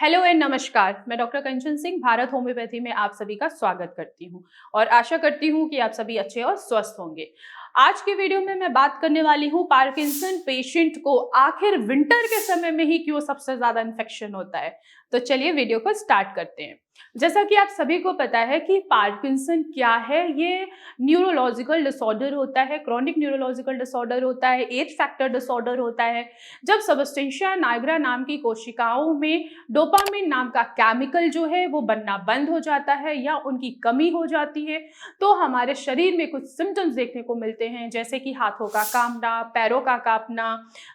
Hello and नमस्कार। मैं doctor कंचन Singh Bharat homeopathy में आप सभी का स्वागत करती हूं और आशा करती हूं कि आप सभी अच्छे और स्वस्थ होंगे। आज की वीडियो में मैं बात करने वाली हूं पार्किंसन पेशेंट को आखिर विंटर के समय में ही क्यों सबसे ज्यादा इन्फेक्शन होता है। तो चलिए वीडियो को स्टार्ट करते हैं। जैसा कि आप सभी को पता है कि पार्किंसन क्या है, ये न्यूरोलॉजिकल डिसऑर्डर होता है, क्रॉनिक न्यूरोलॉजिकल डिसऑर्डर होता है, एज फैक्टर डिसऑर्डर होता है। जब सबस्टेंशिया नाइग्रा नाम की कोशिकाओं में डोपामिन नाम का केमिकल जो है वो बनना बंद हो जाता है या उनकी कमी हो जाती है, तो हमारे शरीर में कुछ सिम्टम्स देखने को मिलते हैं, जैसे कि हाथों का कांपना, पैरों का कांपना,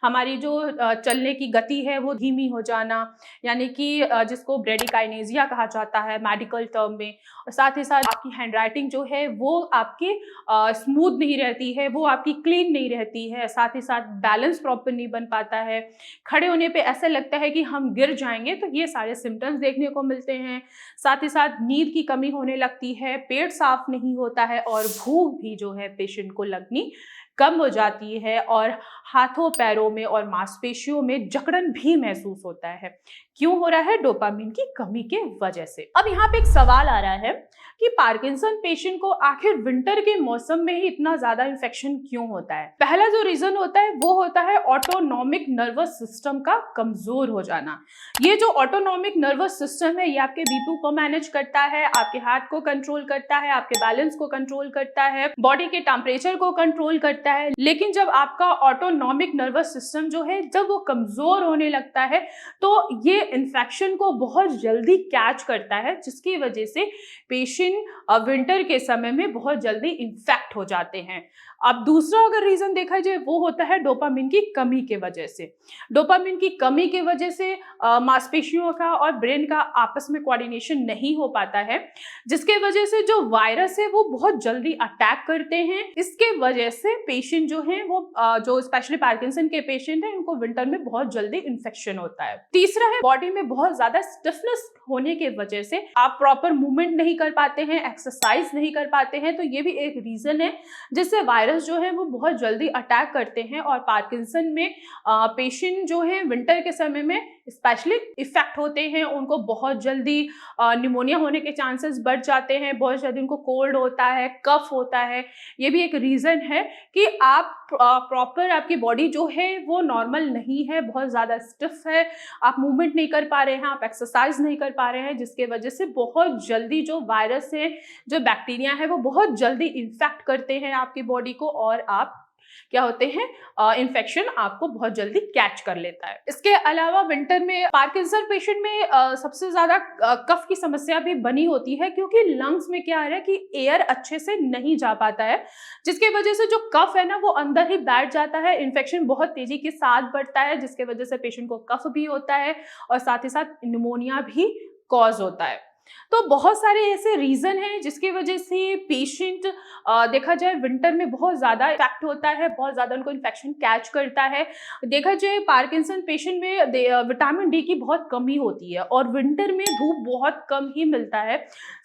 हमारी जो चलने की गति है वो धीमी हो जाना, यानी कि जिसको ब्रेडिकाइनेजिया कहा जाता है मेडिकल टर्म में। और साथ ही साथ आपकी हैंडराइटिंग जो है वो आपकी स्मूथ नहीं रहती है, वो आपकी क्लीन नहीं रहती है। साथ ही साथ बैलेंस प्रॉपर नहीं बन पाता है, खड़े होने पे ऐसा लगता है कि हम गिर जाएंगे। तो ये सारे सिम्टम्स देखने को मिलते हैं। साथ ही साथ नींद की कमी होने लगती है, पेट साफ नहीं होता है और भूख भी जो है पेशेंट को लगनी कम हो जाती है और हाथों पैरों में और मांसपेशियों में जकड़न भी महसूस होता है। क्यों हो रहा है? डोपामिन की कमी के वजह से। अब यहाँ पे एक सवाल आ रहा है कि पार्किंसन पेशेंट को आखिर विंटर के मौसम में ही इतना ज्यादा इन्फेक्शन क्यों होता है। पहला जो रीजन होता है वो होता है ऑटोनॉमिक नर्वस सिस्टम का कमजोर हो जाना। ये जो ऑटोनॉमिक नर्वस सिस्टम है ये आपके B2 को मैनेज करता है, आपके हार्ट को कंट्रोल करता है, आपके बैलेंस को कंट्रोल करता है, बॉडी के टेम्परेचर को कंट्रोल करता है। लेकिन जब आपका ऑटोनॉमिक नर्वस सिस्टम जो है जब वो कमजोर होने लगता है तो ये इन्फेक्शन को बहुत जल्दी कैच करता है, जिसकी वजह से पेशेंट विंटर के समय में बहुत जल्दी इन्फेक्ट हो जाते हैं। अब दूसरा अगर रीजन देखा जाए वो होता है डोपामिन की कमी के वजह से। डोपामिन की कमी के वजह से मांसपेशियों का और ब्रेन का आपस में कोऑर्डिनेशन नहीं हो पाता है, जिसके वजह से जो वायरस है वो बहुत जल्दी अटैक करते हैं। इसके वजह से पेशेंट जो है वो जो स्पेशली पार्किंसन के पेशेंट है उनको विंटर में बहुत जल्दी इन्फेक्शन होता है। तीसरा है बॉडी में बहुत ज्यादा स्टिफनेस होने के वजह से आप प्रॉपर मूवमेंट नहीं कर पाते हैं, एक्सरसाइज नहीं कर पाते हैं, तो ये भी एक रीजन है जिससे वायरस जो है वो बहुत जल्दी अटैक करते हैं। और पार्किंसन में पेशेंट जो है विंटर के समय में स्पेशली इफेक्ट होते हैं, उनको बहुत जल्दी निमोनिया होने के चांसेस बढ़ जाते हैं, बहुत जल्दी उनको कोल्ड होता है, कफ होता है। ये भी एक रीजन है कि आप प्रॉपर आपकी बॉडी जो है वो नॉर्मल नहीं है, बहुत ज़्यादा स्टिफ है, आप मूवमेंट नहीं कर पा रहे हैं, आप एक्सरसाइज नहीं कर पा रहे हैं, जिसके वजह से बहुत जल्दी जो वायरस है, जो बैक्टीरिया है वो बहुत जल्दी इन्फेक्ट करते हैं आपकी बॉडी को और आप क्या होते हैं इन्फेक्शन आपको बहुत जल्दी कैच कर लेता है। इसके अलावा विंटर में पार्किंसन पेशेंट में सबसे ज्यादा कफ की समस्या भी बनी होती है, क्योंकि लंग्स में क्या है कि एयर अच्छे से नहीं जा पाता है, जिसके वजह से जो कफ है ना वो अंदर ही बैठ जाता है, इन्फेक्शन बहुत तेजी के साथ बढ़ता है, जिसके वजह से पेशेंट को कफ भी होता है और साथ ही साथ निमोनिया भी कॉज होता है। तो बहुत सारे ऐसे रीजन हैं जिसकी वजह से पेशेंट देखा जाए विंटर में बहुत ज्यादा इफेक्ट होता है, बहुत ज्यादा उनको इन्फेक्शन कैच करता है। देखा जाए पार्किंसन पेशेंट में विटामिन डी की बहुत कमी होती है और विंटर में धूप बहुत कम ही मिलता है।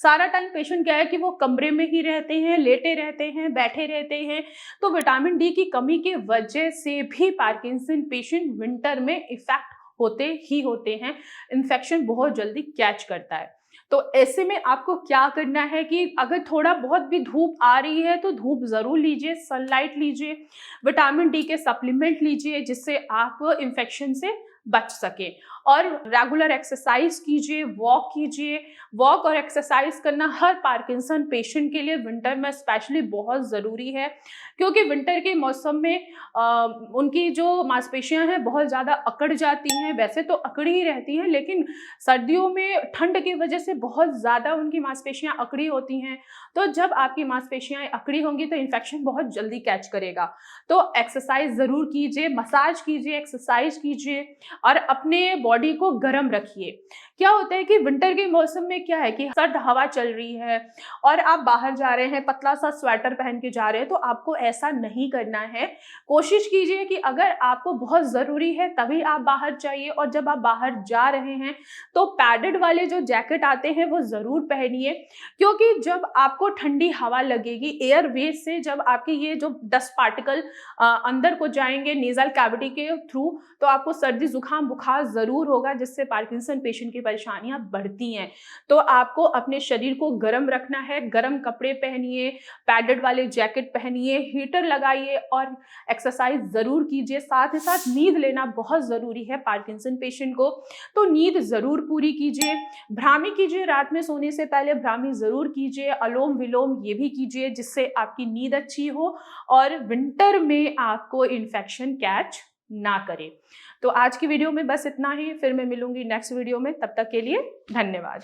सारा टाइम पेशेंट क्या है कि वो कमरे में ही रहते हैं, लेटे रहते हैं, बैठे रहते हैं, तो विटामिन डी की कमी की वजह से भी पार्किंसन पेशेंट विंटर में इफेक्ट होते ही होते हैं, इन्फेक्शन बहुत जल्दी कैच करता है। तो ऐसे में आपको क्या करना है कि अगर थोड़ा बहुत भी धूप आ रही है तो धूप जरूर लीजिए, सनलाइट लीजिए, विटामिन डी के सप्लीमेंट लीजिए, जिससे आप इन्फेक्शन से बच सके। और रेगुलर एक्सरसाइज कीजिए, वॉक कीजिए। वॉक और एक्सरसाइज करना हर पार्किंसन पेशेंट के लिए विंटर में स्पेशली बहुत ज़रूरी है, क्योंकि विंटर के मौसम में उनकी जो मांसपेशियां हैं बहुत ज़्यादा अकड़ जाती हैं। वैसे तो अकड़ी ही रहती हैं, लेकिन सर्दियों में ठंड की वजह से बहुत ज़्यादा उनकी मांसपेशियां अकड़ी होती हैं। तो जब आपकी मांसपेशियां अकड़ी होंगी तो इन्फेक्शन बहुत जल्दी कैच करेगा। तो एक्सरसाइज ज़रूर कीजिए, मसाज कीजिए, एक्सरसाइज कीजिए और अपने बॉडी को गर्म रखिए। क्या होता है कि विंटर के मौसम में क्या है कि सर्द हवा चल रही है और आप बाहर जा रहे हैं, पतला सा स्वेटर पहन के जा रहे हैं, तो आपको ऐसा नहीं करना है। कोशिश कीजिए कि अगर आपको बहुत ज़रूरी है तभी आप बाहर जाइए, और जब आप बाहर जा रहे हैं तो पैडेड वाले जो जैकेट आते हैं वो ज़रूर पहनिए, क्योंकि जब आपको ठंडी हवा लगेगी एयरवेज से, जब आपके ये जो डस्ट पार्टिकल अंदर को जाएंगे नेजल कैविटी के थ्रू, तो आपको सर्दी जुकाम बुखार ज़रूर होगा, जिससे पार्किंसन पेशेंट की परेशानियाँ बढ़ती हैं। तो आपको अपने शरीर को गर्म रखना है, गर्म कपड़े पहनिए, पैडेड वाले जैकेट पहनिए, हीटर लगाइए और एक्सरसाइज ज़रूर कीजिए। साथ ही साथ नींद लेना बहुत ज़रूरी है पार्किंसन पेशेंट को, तो नींद ज़रूर पूरी कीजिए। भ्रामी कीजिए, रात में सोने से पहले भ्रामी ज़रूर कीजिए, अलोम-विलोम ये भी कीजिए, जिससे आपकी नींद अच्छी हो और विंटर में आपको इन्फेक्शन कैच ना करे। तो आज की वीडियो में बस इतना ही, फिर मैं मिलूंगी नेक्स्ट वीडियो में, तब तक के लिए धन्यवाद।